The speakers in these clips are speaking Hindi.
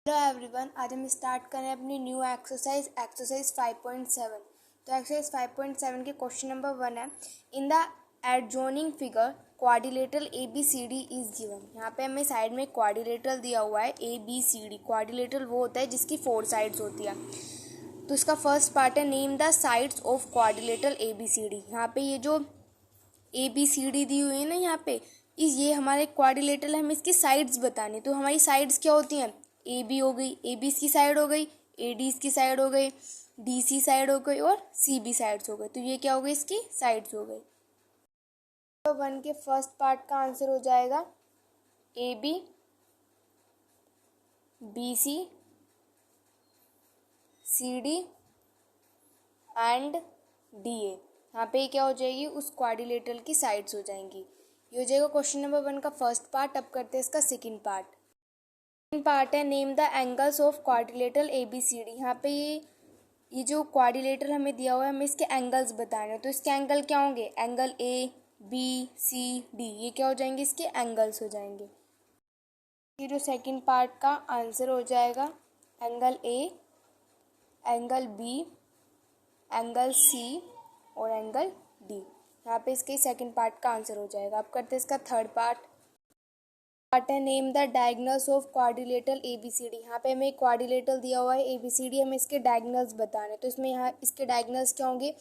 हेलो एवरीवन, आज हम स्टार्ट करें अपनी न्यू एक्सरसाइज 5.7। तो एक्सरसाइज 5.7 के क्वेश्चन नंबर 1 है, in the adjoining figure quadrilateral A B C D is given. यहाँ पे हमें साइड में क्वाड्रिलेटरल दिया हुआ है A B C D. Quadrilateral वो होता है जिसकी 4 साइड्स होती है। तो इसका फर्स्ट पार्ट है, name the sides of quadrilateral A B C D. यहाँ पे ये जो ए बी सी डी दी हुई है ना, यहाँ पे ये हमारे क्वाड्रिलेटरल है, हमें इसकी साइड्स बतानी। तो हमारी साइड्स क्या होती हैं? ए बी हो गई, ए बी इसकी साइड हो गई, ए डी इसकी साइड हो गई, डी सी साइड हो गई और सी बी साइड्स हो गई। तो ये क्या हो गई? इसकी साइड्स हो गई। तो 1 के फर्स्ट पार्ट का आंसर हो जाएगा A B, B C, C D and D A. यहाँ पे क्या हो जाएगी? उस क्वाड्रिलेटरल की साइड्स हो जाएंगी। ये हो जाएगा क्वेश्चन नंबर 1 का फर्स्ट पार्ट। अब करते हैं इसका सेकंड पार्ट। पार्ट है, name the angles of quadrilateral A B C D. यहाँ पे ये जो क्वाड्रिलेटरल हमें दिया हुआ है, हमें इसके एंगल्स बताने हैं। तो इसके एंगल क्या होंगे? Angle A B C D, ये क्या हो जाएंगे? इसके एंगल्स हो जाएंगे। ये जो सेकंड पार्ट का आंसर हो जाएगा angle A, angle B, angle C और एंगल डी। यहाँ पे इसके सेकंड पार्ट का आंसर हो जाएगा। अब करते हैं इसका थर्ड पार्ट है, name the diagonals of quadrilateral A B C D. यहाँ पे हमें क्वाड्रिलेटरल दिया हुआ है ए बी सी डी, हमें इसके डायगोनल्स बताने। तो इसमें यहाँ इसके डायगोनल्स क्या होंगे?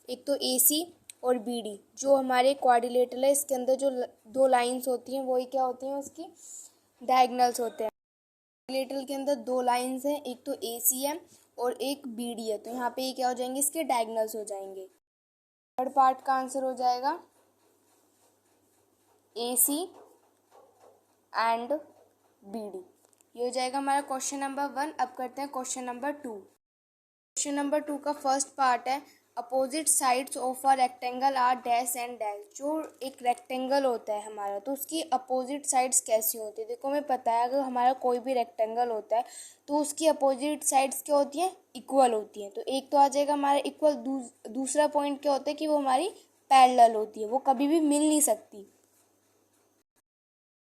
एक तो ए सी और बी डी। जो हमारे क्वाड्रिलेटरल है, इसके अंदर जो दो लाइंस होती हैं वही क्या होती हैं? उसकी डायगोनल्स होते हैं। क्वाड्रिलेटरल के अंदर दो लाइंस हैं, एक तो ए सी है और एक बी डी है। तो यहाँ पे ये क्या हो जाएंगे? इसके डायगोनल्स हो जाएंगे। थर्ड पार्ट का आंसर हो जाएगा ए सी एंड बी डी। ये हो जाएगा हमारा क्वेश्चन नंबर 1। अब करते हैं क्वेश्चन नंबर 2। क्वेश्चन नंबर 2 का फर्स्ट पार्ट है, opposite sides of a rectangle are dash and dash. जो एक रेक्टेंगल होता है हमारा, तो उसकी अपोजिट साइड्स कैसी होती है? देखो, हमें पता है अगर हमारा कोई भी रेक्टेंगल होता है तो उसकी अपोजिट साइड्स क्या होती हैं? इक्वल होती हैं। तो एक तो आ जाएगा हमारा इक्वल। दूसरा पॉइंट क्या होता है कि वो हमारी पैरेलल होती है, वो कभी भी मिल नहीं सकती।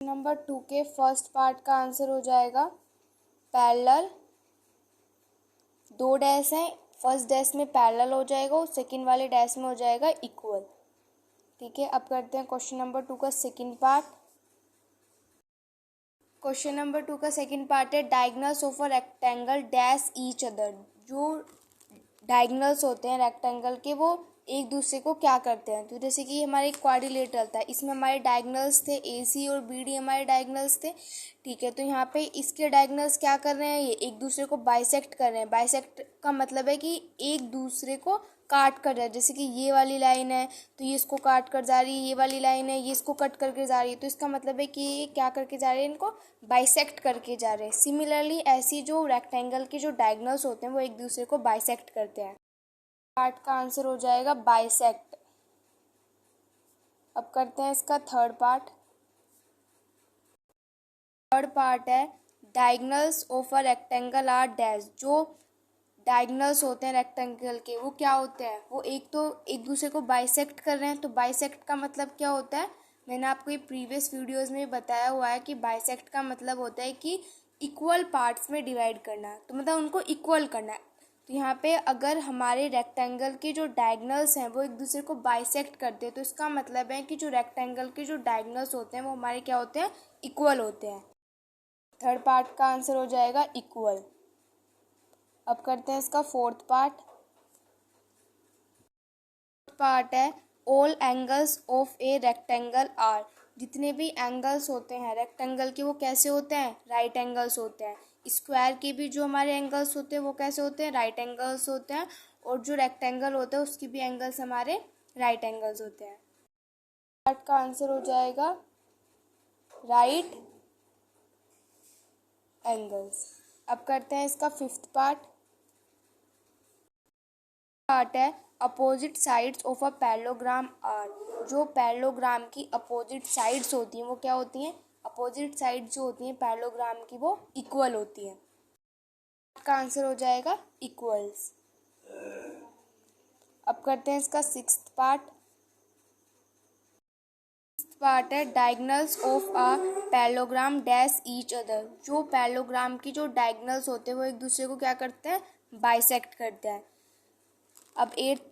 नंबर 2 के फर्स्ट पार्ट का आंसर हो जाएगा पैरेलल। दो डैश हैं, फर्स्ट डैश में पैरेलल हो जाएगा और सेकंड वाले डैश में हो जाएगा इक्वल। ठीक है, अब करते हैं क्वेश्चन नंबर 2 का सेकंड पार्ट। क्वेश्चन नंबर 2 का सेकंड पार्ट है, diagonals of a rectangle dash each other. जो डायगोनल्स होते हैं रेक्टेंगल के, वो एक दूसरे को क्या करते हैं? तो जैसे कि हमारे क्वाड्रिलेटरल था, इसमें हमारे डायगोनल्स थे ए सी और बी डी, हमारे डायगोनल्स थे। ठीक है, तो यहाँ पे इसके डायगोनल्स क्या कर रहे हैं? ये एक दूसरे को बाइसेक्ट कर रहे हैं। बाइसेक्ट का मतलब है कि एक दूसरे को काट कर रहा है। जैसे कि ये वाली लाइन है तो ये इसको काट कर जा रही है, ये वाली लाइन है ये इसको कट करके जा रही है। तो इसका मतलब है कि ये क्या करके जा रहे हैं? इनको बाइसेक्ट करके जा रहे हैं। सिमिलरली ऐसी जो रेक्टेंगल के जो डायगोनल्स होते हैं वो एक दूसरे को बाइसेक्ट करते हैं। पार्ट का आंसर हो जाएगा बाइसेक्ट। अब करते हैं इसका थर्ड पार्ट। थर्ड पार्ट है, diagonals of a rectangle are dash. जो डायगोनल्स होते हैं रेक्टेंगल के, वो क्या होते हैं? वो एक तो एक दूसरे को बाइसेक्ट कर रहे हैं। तो बाइसेक्ट का मतलब क्या होता है? मैंने आपको ये प्रीवियस वीडियोस में बताया हुआ है कि बाइसेक्ट का मतलब होता है कि इक्वल पार्ट्स में डिवाइड करना। तो मतलब उनको इक्वल करना है। तो यहाँ पे अगर हमारे रेक्टेंगल के जो डायगोनल्स हैं वो एक दूसरे को बाइसेक्ट करते हैं, तो इसका मतलब है कि जो रेक्टेंगल के जो डायगोनल्स होते हैं वो हमारे क्या होते हैं? इक्वल होते हैं। थर्ड पार्ट का आंसर हो जाएगा इक्वल। अब करते हैं इसका फोर्थ पार्ट। पार्ट है, all angles of a rectangle are. जितने भी एंगल्स होते हैं रेक्टेंगल के वो कैसे होते हैं? राइट एंगल्स होते हैं। स्क्वायर के भी जो हमारे एंगल्स होते हैं वो कैसे होते हैं? राइट एंगल्स होते हैं। और जो रेक्टेंगल होता है उसकी भी एंगल्स हमारे राइट एंगल्स होते हैं। पार्ट का आंसर हो जाएगा राइट एंगल्स। अब करते हैं इसका फिफ्थ पार्ट है, opposite sides of a parallelogram are. जो पैरेललोग्राम की अपोजिट साइड्स होती हैं वो क्या होती हैं? अपोजिट साइड जो होती हैं पैरेललोग्राम की वो इक्वल होती हैं। का आंसर हो जाएगा इक्वल्स। अब करते हैं इसका सिक्स्थ पार्ट। पार्ट है diagonals of a parallelogram dash each other. जो पैरेललोग्राम की जो डायगनल्स होते हैं वो एक दूसरे को क्या करते हैं, बाइसेक्ट करते हैं। अब सेवन्थ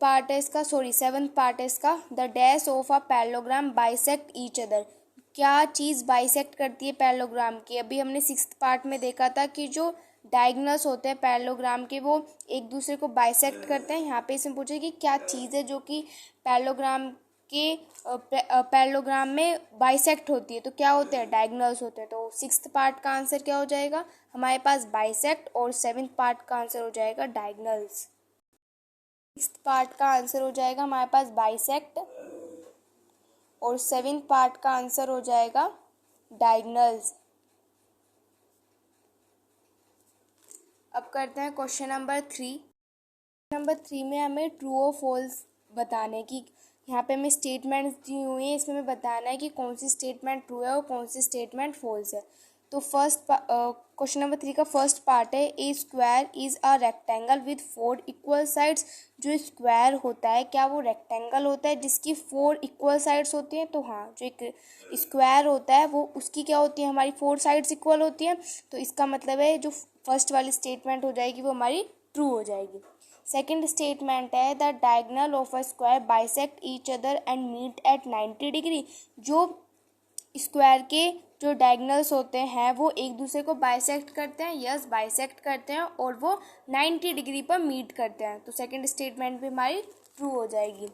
पार्ट है इसका, the dash of a parallelogram bisect each other. क्या चीज़ बाइसेक्ट करती है पैरेललोग्राम की? अभी हमने सिक्स्थ पार्ट में देखा था कि जो डायगनल्स होते हैं पैरेललोग्राम के वो एक दूसरे को बाइसेक्ट करते हैं। यहाँ पे इसमें पूछे कि क्या चीज़ है जो कि पैरेललोग्राम के पैरेललोग्राम में बाइसेक्ट होती है, तो क्या होते हैं, डायगनल्स होते हैं। तो सिक्स्थ पार्ट का आंसर क्या हो जाएगा हमारे पास, बाइसेक्ट, और सेवन्थ पार्ट का आंसर हो जाएगा डायगनल्स। सिक्स्थ पार्ट का आंसर हो जाएगा हमारे पास बाइसेक्ट, और सेवन्थ पार्ट का आंसर हो जाएगा डायगनल्स। अब करते हैं क्वेश्चन नंबर 3। नंबर 3 में हमें ट्रू और फॉल्स बताने की, यहाँ पे हमें स्टेटमेंट्स दी हुई हैं, इसमें हमें बताना है कि कौन सी स्टेटमेंट ट्रू है और कौन सी स्टेटमेंट फॉल्स है। तो क्वेश्चन नंबर 3 का फर्स्ट पार्ट है, a square is a rectangle with 4 equal sides. जो स्क्वायर होता है क्या वो रेक्टेंगल होता है जिसकी 4 इक्वल साइड्स होती हैं? तो हाँ, जो एक स्क्वायर होता है वो उसकी क्या होती है, हमारी 4 साइड्स इक्वल होती हैं। तो इसका मतलब है जो फर्स्ट वाली स्टेटमेंट हो जाएगी वो हमारी ट्रू हो जाएगी। सेकेंड स्टेटमेंट है, the diagonal of a square bisect each other and meet at 90 degree. जो स्क्वायर के जो डायगनल्स होते हैं वो एक दूसरे को बाइसेक्ट करते हैं, यस बाइसेक्ट करते हैं, और वो 90 डिग्री पर मीट करते हैं। तो सेकंड स्टेटमेंट भी हमारी ट्रू हो जाएगी।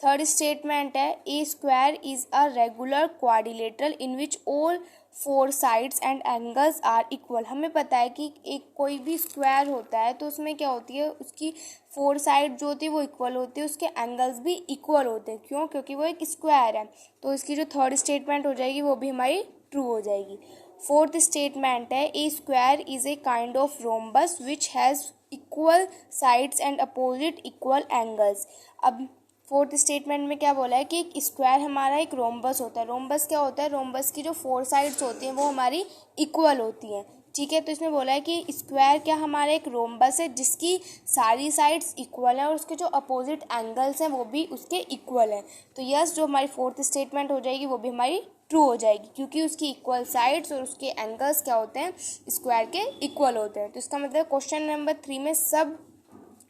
थर्ड स्टेटमेंट है, a square is a regular quadrilateral in which all 4 sides and angles are equal. हमें पता है कि एक कोई भी स्क्वायर होता है तो उसमें क्या होती है, उसकी 4 साइड जो होती है वो इक्वल होती है, उसके एंगल्स भी इक्वल होते हैं। क्यों? क्योंकि वो एक स्क्वायर है। तो इसकी जो थर्ड स्टेटमेंट हो जाएगी वो भी हमारी ट्रू हो जाएगी। फोर्थ स्टेटमेंट है, a square is a kind of rhombus which has equal sides and opposite equal angles. अब फोर्थ स्टेटमेंट में क्या बोला है कि एक स्क्वायर हमारा एक रोम्बस होता है। रोम्बस क्या होता है, रोम्बस की जो 4 साइड्स होती हैं वो हमारी इक्वल होती हैं, ठीक है। तो इसमें बोला है कि स्क्वायर क्या हमारा एक रोम्बस है जिसकी सारी साइड्स इक्वल हैं और उसके जो अपोजिट एंगल्स हैं वो भी उसके इक्वल हैं। तो यस, जो हमारी फोर्थ स्टेटमेंट हो जाएगी वो भी हमारी ट्रू हो जाएगी, क्योंकि उसकी इक्वल साइड्स और उसके एंगल्स क्या होते हैं, स्क्वायर के इक्वल होते हैं। तो इसका मतलब क्वेश्चन नंबर 3 में सब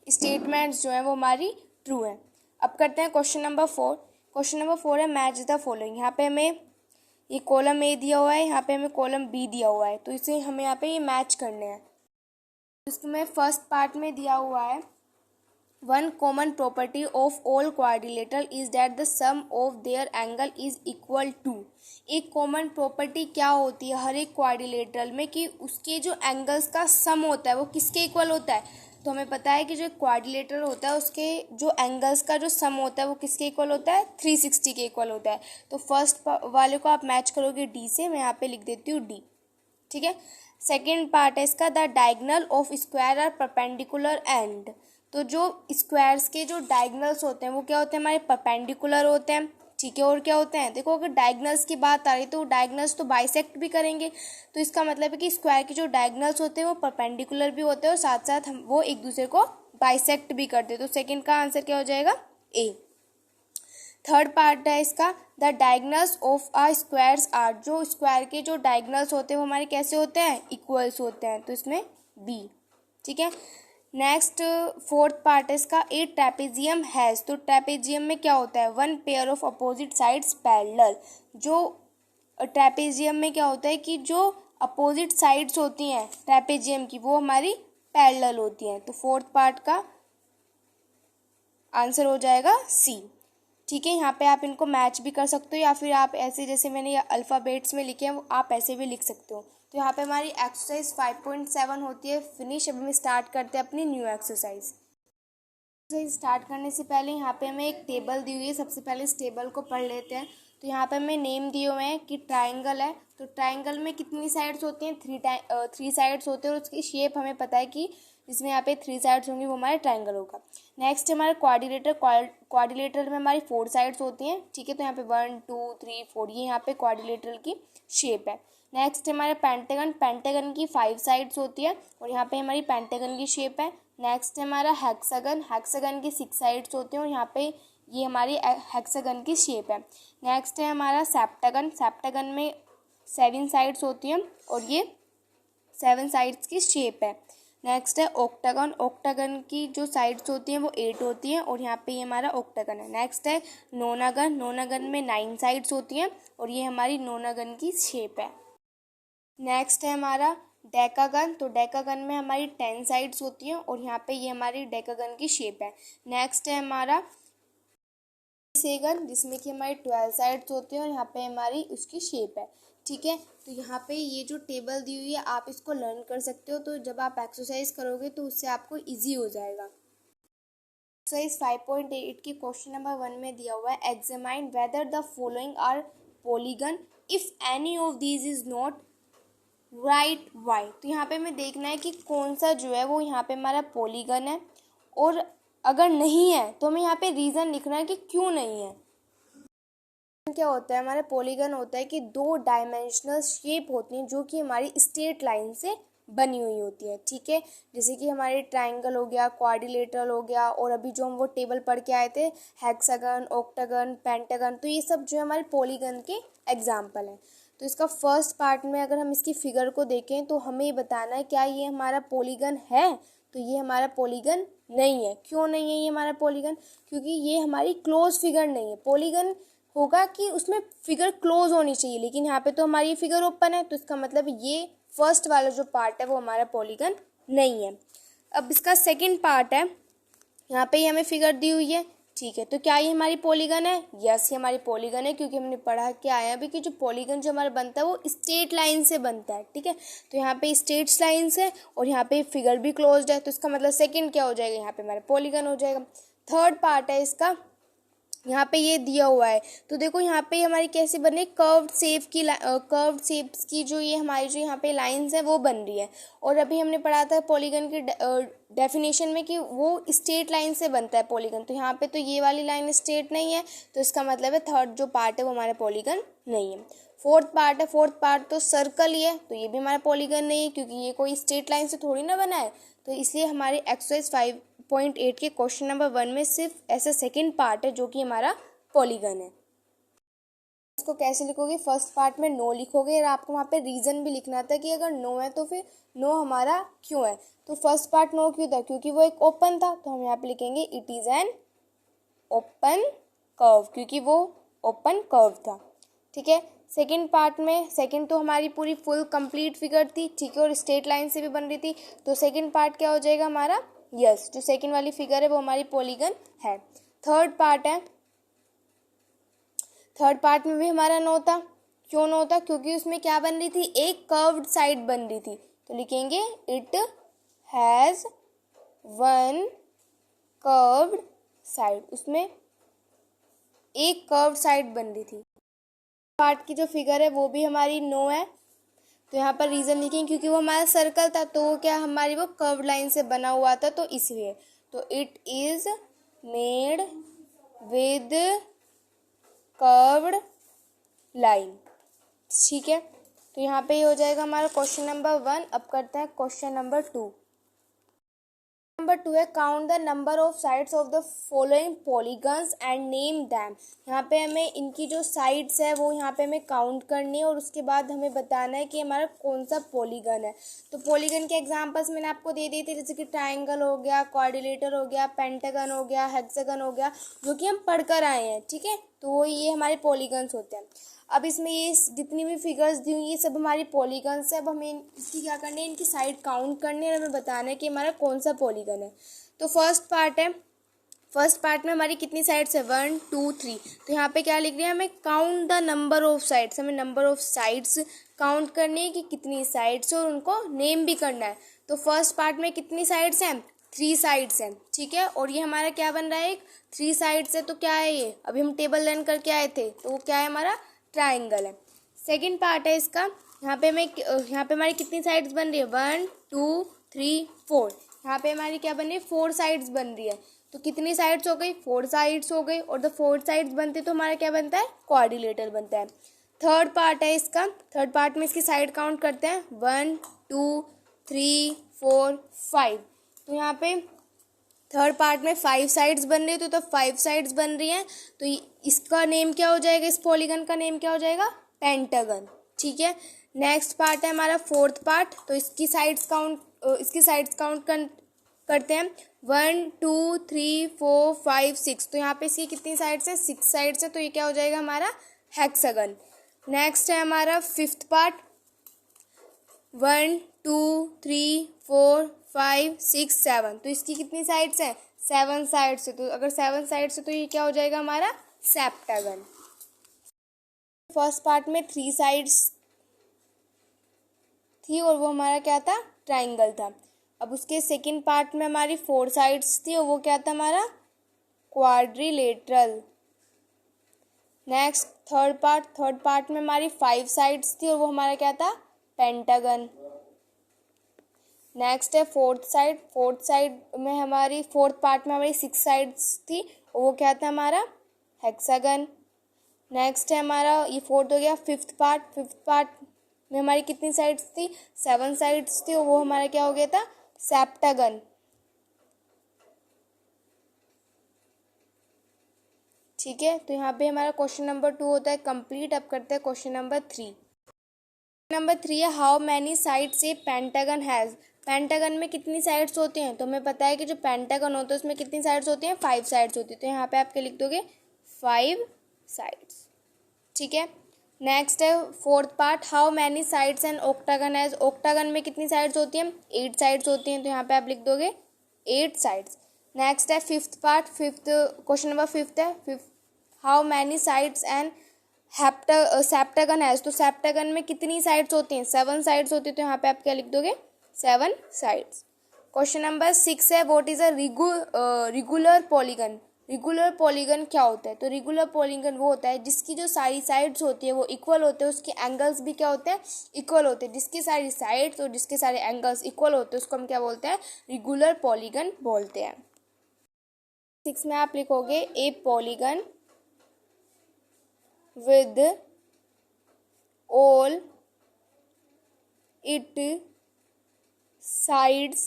स्टेटमेंट्स जो हैं वो हमारी ट्रू हैं। अब करते हैं क्वेश्चन नंबर 4। क्वेश्चन नंबर 4 है, मैच द फॉलोइंग। यहाँ पे हमें ये कॉलम ए दिया हुआ है, यहाँ पे हमें कॉलम बी दिया हुआ है, तो इसे हमें यहाँ पे ये मैच करने हैं। इसमें फर्स्ट पार्ट में दिया हुआ है, one common property of all quadrilateral is that the sum of their angle is equal to. एक कॉमन प्रॉपर्टी क्या होती है हर एक क्वाड्रिलेटरल में, कि उसके जो एंगल्स का सम होता है वो किसके इक्वल होता है। तो हमें पता है कि जो क्वाड्रिलेटरल होता है उसके जो एंगल्स का जो सम होता है वो किसके इक्वल होता है, 360 के इक्वल होता है। तो फर्स्ट वाले को आप मैच करोगे डी से, मैं यहाँ पे लिख देती हूँ डी, ठीक है। सेकेंड पार्ट है इसका, the diagonal of square are perpendicular and. तो जो स्क्वायर्स के जो डायगनल्स होते हैं वो क्या होते हैं, हमारे परपेंडिकुलर होते हैं, ठीक है। और क्या होते हैं, देखो अगर डायगनल्स की बात आ रही तो डायगनल्स तो बाइसेक्ट भी करेंगे, तो इसका मतलब है कि स्क्वायर के जो डायगनल्स होते हैं वो परपेंडिकुलर भी होते हैं और साथ साथ हम वो एक दूसरे को बाइसेक्ट भी करते हैं। तो सेकंड का आंसर क्या हो जाएगा, ए। थर्ड पार्ट है इसका, the diagonals of a squares are. जो स्क्वायर के जो डायगनल्स होते हैं वो हमारे कैसे होते हैं, इक्वल्स होते हैं, तो इसमें बी, ठीक है। नेक्स्ट फोर्थ पार्ट है इसका, ए ट्रेपेजियम हैज़। तो ट्रेपेजियम में क्या होता है, one pair of opposite sides parallel. जो ट्रेपेजियम में क्या होता है कि जो अपोजिट साइड्स होती हैं ट्रेपेजियम की वो हमारी पैरेलल होती हैं। तो फोर्थ पार्ट का आंसर हो जाएगा सी, ठीक है। यहाँ पे आप इनको मैच भी कर सकते हो या फिर आप ऐसे जैसे मैंने ये अल्फ़ाबेट्स में लिखे हैं वो आप ऐसे भी लिख सकते हो। तो यहाँ पे हमारी एक्सरसाइज 5.7 होती है फिनिश। अब हम स्टार्ट करते हैं अपनी न्यू एक्सरसाइज। स्टार्ट करने से पहले यहाँ पे हमें एक टेबल दी हुई है, सबसे पहले इस टेबल को पढ़ लेते हैं। तो यहाँ पे हमें नेम दिए हुए हैं कि ट्राइंगल है, तो ट्राइंगल में कितनी साइड्स होती हैं, 3 साइड्स होते हैं और उसकी शेप हमें पता है कि जिसमें यहाँ पे 3 साइड्स होंगी वो हमारा ट्राइंगल होगा। नेक्स्ट हमारा क्वाड्रिलेटरल में हमारी 4 साइड्स होती हैं, ठीक है। तो यहाँ पे 1 2 3 4 ये यहाँ पे क्वाड्रिलेटरल की शेप है। नेक्स्ट हमारे पेंटागन की 5 साइड्स होती है और यहाँ पे हमारी पेंटागन की शेप है। नेक्स्ट हमारा हेक्सागन की 6 साइड्स होती हैं और यहाँ पे ये हमारी हेक्सागन की शेप है। नेक्स्ट है हमारा सेप्टागन। सेप्टागन में 7 साइड्स होती हैं और ये 7 साइड्स की शेप है। नेक्स्ट है ऑक्टागन। ऑक्टागन की जो साइड्स होती हैं वो 8 होती हैं और यहाँ पे ये हमारा ऑक्टागन है। नेक्स्ट है नोनागन। नोनागन में 9 साइड्स होती हैं और ये हमारी नोनागन की शेप है। नेक्स्ट है हमारा डेकागन। तो डेकागन में हमारी 10 साइड्स होती हैं और यहाँ पे ये हमारी डेकागन की शेप है। नेक्स्ट है हमारा हेक्सेगन, जिसमें कि हमारी 12 साइड्स होती हैं और यहाँ पे हमारी उसकी शेप है। ठीक है, तो यहाँ पे ये जो टेबल दी हुई है आप इसको लर्न कर सकते हो, तो जब आप एक्सरसाइज करोगे तो उससे आपको इजी हो जाएगा। एक्सरसाइज 5.8 की क्वेश्चन नंबर 1 में दिया हुआ है, examine whether the following are polygon if any of these is not write why. तो यहाँ पे हमें देखना है कि कौन सा जो है वो यहाँ पे हमारा पॉलीगन है, और अगर नहीं है तो हमें यहाँ पे रीज़न लिखना है कि क्यों नहीं है। क्या होता है, हमारा पॉलीगन होता है कि 2 डायमेंशनल शेप होती हैं जो कि हमारी स्ट्रेट लाइन से बनी हुई होती है। ठीक है, जैसे कि हमारे ट्रायंगल हो गया, क्वाड्रिलेटरल हो गया, और अभी जो हम वो टेबल पढ़ के आए थे हेक्सागन, ऑक्टागन, पेंटागन, तो ये सब जो है हमारे पॉलीगन के एग्जाम्पल हैं। तो इसका फर्स्ट पार्ट में अगर हम इसकी फिगर को देखें तो हमें ये बताना है क्या ये हमारा पॉलीगन है। तो ये हमारा पॉलीगन नहीं है। क्यों नहीं है ये हमारा पॉलीगन? क्योंकि ये हमारी क्लोज फिगर नहीं है। पॉलीगन होगा कि उसमें फिगर क्लोज होनी चाहिए, लेकिन यहाँ पे तो हमारी फिगर ओपन है, तो इसका मतलब ये फर्स्ट वाला जो पार्ट है वो हमारा पॉलीगन नहीं है। अब इसका सेकंड पार्ट है, यहाँ पे हमें फिगर दी हुई है। ठीक है, तो क्या ये हमारी पॉलीगन है? यस, ये हमारी पॉलीगन है, क्योंकि हमने पढ़ा के आया अभी कि जो पॉलीगन जो हमारा बनता है वो स्ट्रेट लाइन से बनता है। ठीक है, तो यहाँ पे स्ट्रेट लाइन से और यहाँ पे फिगर भी क्लोज्ड है, तो इसका मतलब सेकंड क्या हो जाएगा, यहाँ पे हमारा पॉलीगन हो जाएगा। थर्ड पार्ट है इसका, यहाँ पे ये दिया हुआ है, तो देखो यहाँ पे हमारी कैसे बन रही है, कर्व्ड शेप्स की जो ये हमारी जो यहाँ पे लाइंस है वो बन रही है। और अभी हमने पढ़ा था पॉलीगन की डेफिनेशन में कि वो स्ट्रेट लाइन से बनता है पॉलीगन, तो यहाँ पे तो ये वाली लाइन स्ट्रेट नहीं है, तो इसका मतलब है थर्ड जो पार्ट है वो हमारा पॉलीगन नहीं है। फोर्थ पार्ट है, फोर्थ पार्ट तो सर्कल ही है, तो ये भी हमारा पॉलीगन नहीं है, क्योंकि ये कोई स्ट्रेट लाइन से थोड़ी ना बना है। तो इसलिए हमारे एक्सरसाइज 5.8 के क्वेश्चन नंबर 1 में सिर्फ ऐसा सेकंड पार्ट है जो कि हमारा पॉलीगन है। इसको कैसे लिखोगे? फर्स्ट पार्ट में नो लिखोगे और आपको वहाँ पे रीज़न भी लिखना था कि अगर नो है तो फिर नो हमारा क्यों है। तो फर्स्ट पार्ट नो क्यों था? क्योंकि वो एक ओपन था, तो हम यहाँ पे लिखेंगे it is an open curve, क्योंकि वो ओपन कर्व था। ठीक है, सेकंड पार्ट में सेकंड तो हमारी पूरी फुल कंप्लीट फिगर थी, ठीक है, और स्ट्रेट लाइन से भी बन रही थी, तो सेकंड पार्ट क्या हो जाएगा हमारा? यस, जो सेकंड वाली फिगर है वो हमारी पॉलीगन है। थर्ड पार्ट है, थर्ड पार्ट में भी हमारा नो था। क्यों नो था? क्योंकि उसमें क्या बन रही थी, एक कर्व्ड साइड बन रही थी, तो लिखेंगे it has one curved side, उसमें एक कर्व्ड साइड बन रही थी। पार्ट की जो फिगर है वो भी हमारी नो है, तो यहाँ पर रीज़न लिखेंगे क्योंकि वो हमारा सर्कल था, तो क्या हमारी वो कर्व लाइन से बना हुआ था, तो इसलिए। तो it is made with curved line. ठीक है, तो यहाँ पे हो जाएगा हमारा क्वेश्चन नंबर 1। अब करते हैं क्वेश्चन नंबर 2। नंबर 2 है count the number of sides of the following polygons and name them. यहाँ पे हमें इनकी जो साइड्स है वो यहाँ पे हमें काउंट करनी है और उसके बाद हमें बताना है कि हमारा कौन सा पॉलीगन है। तो पॉलीगन के एग्जांपल्स मैंने आपको दे दिए थे, जैसे कि ट्रायंगल हो गया, क्वाड्रिलेटर हो गया, पेंटागन हो गया, हेक्सागन हो गया, जो कि हम पढ़कर आए हैं। ठीक है, तो ये हमारे पॉलीगन्स होते हैं। अब इसमें ये जितनी भी फिगर्स दी हुई ये सब हमारी पॉलीगन्स है। अब हमें इसकी क्या करनी है, इनकी साइड काउंट करनी है और हमें बताना है कि हमारा कौन सा पॉलीगन है। तो फर्स्ट पार्ट है, फर्स्ट पार्ट में हमारी कितनी साइड्स है, 1 2 3। तो यहाँ पे क्या लिख रहे हैं, हमें count the number of sides, हमें नंबर ऑफ साइड्स काउंट करनी है कि कितनी साइड्स और उनको नेम भी करना है। तो फर्स्ट पार्ट में कितनी साइड्स हैं, 3 साइड्स हैं। ठीक है, और ये हमारा क्या बन रहा है, एक 3 साइड्स है, तो क्या है ये, अभी हम टेबल लर्न करके आए थे, तो वो क्या है, हमारा ट्रायंगल है। सेकंड पार्ट है इसका, यहाँ पे हमारी कितनी साइड्स बन रही है, 1 2 3 4। यहाँ पे हमारी क्या बन रही है, 4 साइड्स बन रही है। तो कितनी साइड्स हो गई, 4 साइड्स हो गई, और द 4 साइड्स बनते तो हमारा क्या बनता है, क्वाड्रिलेटर बनता है। थर्ड पार्ट है इसका, थर्ड पार्ट में इसकी साइड काउंट करते हैं, 1 2 3 4 5। तो यहाँ पे थर्ड पार्ट में 5 साइड्स बन रही है, तो 5 साइड्स बन रही हैं, तो इसका नेम क्या हो जाएगा, इस पॉलीगन का नेम क्या हो जाएगा, पेंटागन। ठीक है, नेक्स्ट पार्ट है हमारा फोर्थ पार्ट, तो इसकी साइड्स काउंट करते हैं। 1 2 3 4 5 6, तो यहाँ पे इसकी कितनी साइड्स हैं, 6 साइड्स है, तो ये क्या हो जाएगा हमारा हेक्सागन। नेक्स्ट है हमारा फिफ्थ पार्ट, 1 2 3 4 5 6 7, तो इसकी कितनी साइड्स हैं, 7 साइड्स है, तो अगर 7 साइड्स है तो ये क्या हो जाएगा हमारा सेप्टागन। फर्स्ट पार्ट में 3 साइड्स थी और वो हमारा क्या था, ट्राइंगल था। अब उसके सेकंड पार्ट में हमारी 4 साइड्स थी और वो क्या था हमारा क्वाड्रिलेटरल। नेक्स्ट थर्ड पार्ट में हमारी 5 साइड्स थी और वो हमारा क्या था, पेंटागन। नेक्स्ट है फोर्थ साइड में हमारी फोर्थ पार्ट में हमारी 6 साइड्स थी और वो क्या था हमारा हेक्सागन। नेक्स्ट है हमारा, ये फोर्थ हो गया। फिफ्थ पार्ट में हमारी कितनी साइड्स थी, 7 साइड्स थी और वो हमारा क्या हो गया था, सेप्टागन। ठीक है, तो यहाँ पे हमारा क्वेश्चन नंबर 2 होता है कंप्लीट। अब करते हैं क्वेश्चन नंबर 3। नंबर 3 है how many sides A pentagon has. Pentagon में कितनी साइड्स होती हैं, तो हमें पता है कि जो पेंटागन होता है उसमें कितनी साइड्स होती हैं, 5 साइड्स होती है, तो यहाँ पे आप क्या लिख दोगे, 5 साइड्स। ठीक है, नेक्स्ट है fourth part, how many sides an octagon has. Octagon में कितनी साइड्स होती हैं, 8 साइड्स होती हैं, तो यहाँ पे आप लिख दोगे 8 साइड्स। नेक्स्ट है क्वेश्चन नंबर 5 है how many sides a septagon has. तो सेप्टागन में कितनी साइड्स होती हैं, 7 साइड्स होती है, तो यहाँ पे आप क्या लिख दोगे, 7 साइड्स। क्वेश्चन नंबर 6 है what is a regular polygon. Regular polygon क्या होता है, तो रिगुलर पॉलीगन वो होता है जिसकी जो सारी साइड्स होती है वो इक्वल होते हैं, उसके एंगल्स भी क्या होते हैं, इक्वल होते हैं। जिसकी सारी साइड्स और जिसके सारे एंगल्स इक्वल होते हैं उसको हम क्या बोलते हैं, रिगुलर पॉलीगन बोलते हैं। 6 में आप लिखोगे ए polygon with all its sides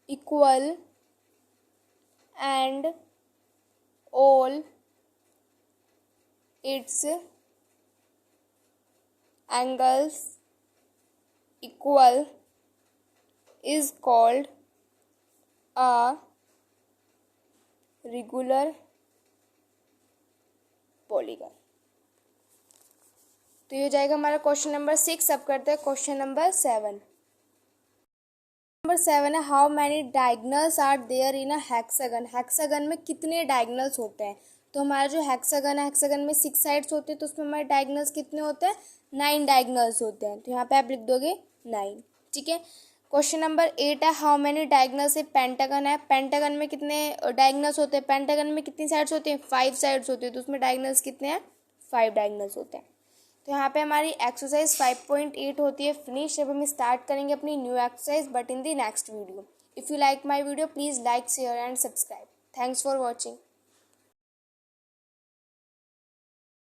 equal and all its angles equal is called a regular polygon. तो ये हो जाएगा हमारा क्वेश्चन नंबर 6। अब करते हैं क्वेश्चन नंबर 7। नंबर 7 है how many diagonals are there in a hexagon. Hexagon में कितने डायगनल्स होते हैं, तो हमारा जो हेक्सागन है, हेक्सागन में 6 साइड्स होते हैं, तो उसमें हमारे डायगनल्स कितने होते हैं, 9 डायगनल्स होते हैं, तो यहाँ पे आप लिख दोगे 9। ठीक है, क्वेश्चन नंबर 8 है how many diagonals A pentagon है। पेंटागन में कितने डायगनल्स होते हैं, पेंटागन में कितनी साइड्स होती हैं, 5 साइड्स होती है, तो उसमें डायगनल्स कितने हैं, 5 डायगनल्स होते हैं। तो यहाँ पे हमारी एक्सरसाइज 5.8 होती है फिनिश। अब हम स्टार्ट करेंगे अपनी new exercise but in the next video. If you like my video please like share and subscribe. Thanks for watching.